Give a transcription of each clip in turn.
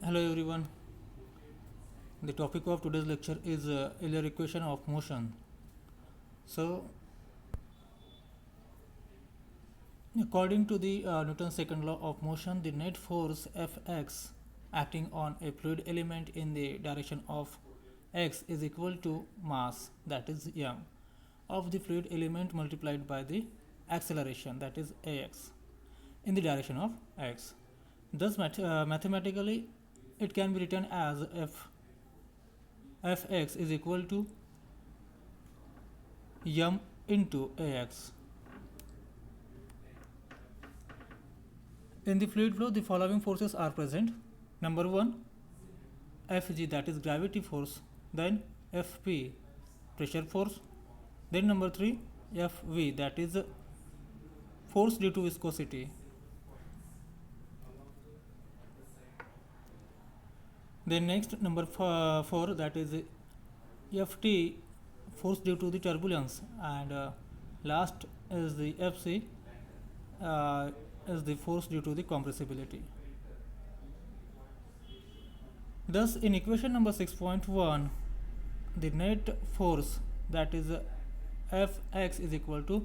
Hello everyone. The topic of today's lecture is Euler equation of motion. So, according to the Newton's second law of motion, the net force Fx acting on a fluid element in the direction of x is equal to mass, that is m, of the fluid element multiplied by the acceleration, that is ax, in the direction of x. Thus, mathematically, it can be written as Fx is equal to m into ax. In the fluid flow, the following forces are present. Number 1, Fg, that is gravity force. Then Fp, pressure force. Then number 3, Fv, that is force due to viscosity. Then next, number 4, that is Ft, force due to the turbulence. And last is the Fc, is the force due to the compressibility. Thus, in equation number 6.1, the net force, that is Fx is equal to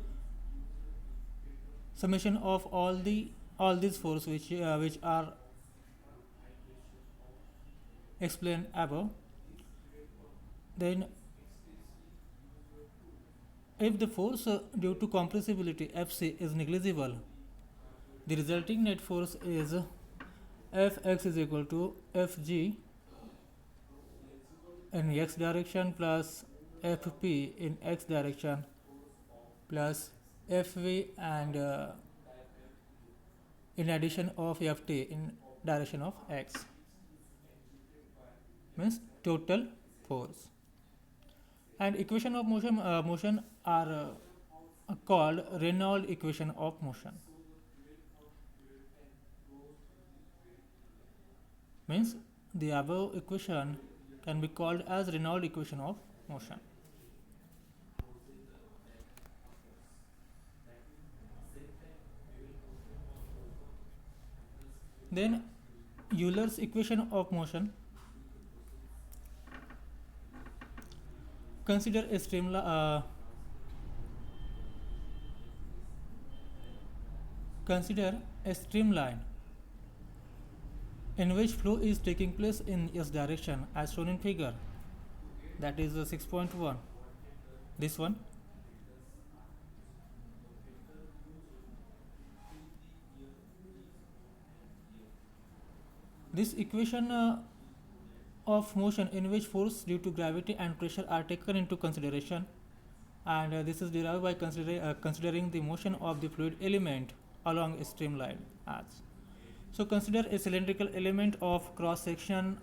summation of all these forces which are explained above. Then, if the force due to compressibility Fc is negligible, the resulting net force is Fx is equal to Fg in x direction plus Fp in x direction plus Fv and in addition of Ft in direction of x, means total force. And equation of motion are called Reynolds equation of motion, means the above equation can be called as Reynolds equation of motion. Then Euler's equation of motion. Consider a streamline in which flow is taking place in s direction as shown in figure, that is 6.1. This one. This equation of motion in which force due to gravity and pressure are taken into consideration, and this is derived by considering the motion of the fluid element along a streamline as. So consider a cylindrical element of cross section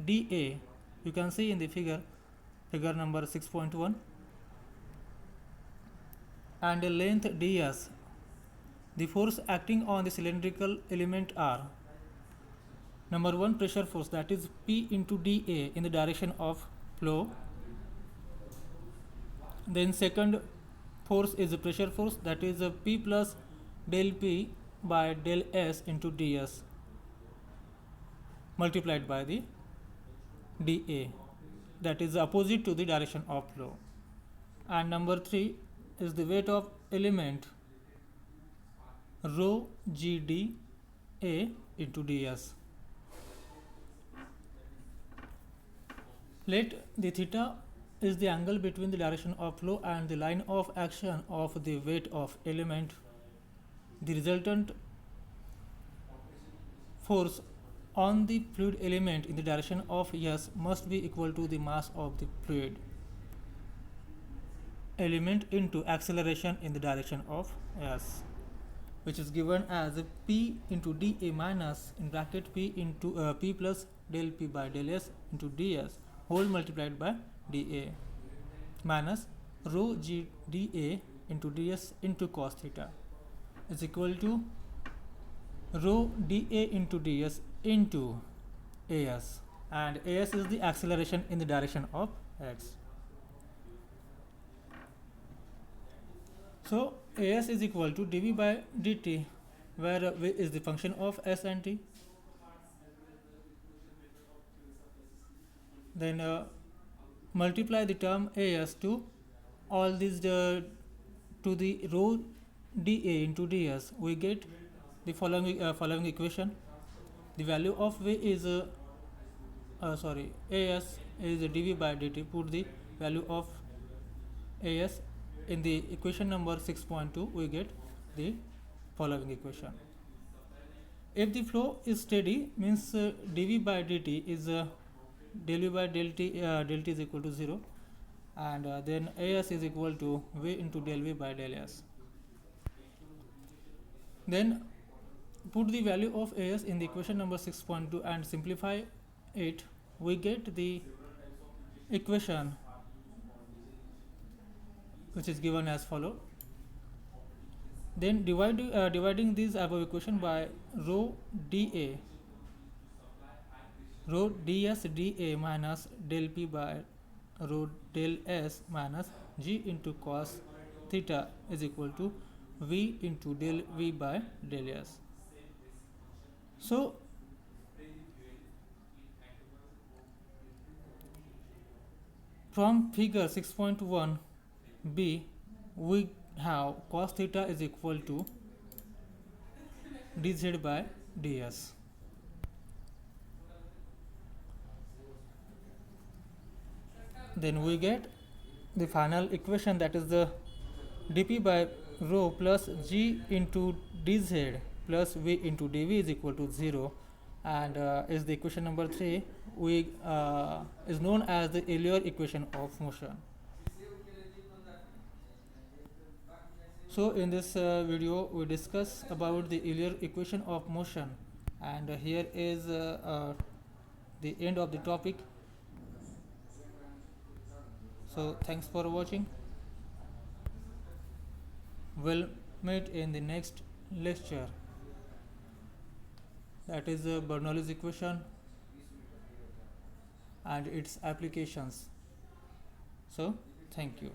dA. You can see in the figure number 6.1, and a length ds. The force acting on the cylindrical element are: number 1, pressure force, that is P into dA in the direction of flow. Then second force is the pressure force, that is P plus del P by del S into ds multiplied by the dA, that is opposite to the direction of flow. And number 3 is the weight of element, rho GdA into ds. Let the theta is the angle between the direction of flow and the line of action of the weight of element. The resultant force on the fluid element in the direction of S must be equal to the mass of the fluid element into acceleration in the direction of S, which is given as P into dA minus in bracket P into P plus del P by del S into ds whole multiplied by dA minus rho G dA into ds into cos theta is equal to rho dA into ds into as, and as is the acceleration in the direction of x. So as is equal to dv by dt, where v is the function of s and t. Then multiply the term as to all these to the row dA into ds. We get the following equation. The value of v is as is dv by dt. Put the value of as in the equation number 6.2. We get the following equation. If the flow is steady, means dv by dt is del v by del t is equal to 0, and then as is equal to v into del v by del s. Then put the value of as in the equation number 6.2 and simplify it. We get the equation which is given as follow. Then dividing this above equation by rho dA, rho ds dA minus del p by rho del s minus g into cos theta is equal to v into del v by del s. So from figure 6.1b, we have cos theta is equal to dz by ds. Then we get the final equation, that is the dp by rho plus g into dz plus v into dv is equal to 0, and is the equation number 3. We is known as the Euler equation of motion. So in this video we discuss about the Euler equation of motion, and here is the end of the topic. So thanks for watching. We'll meet in the next lecture, that is Bernoulli's equation and its applications. So thank you.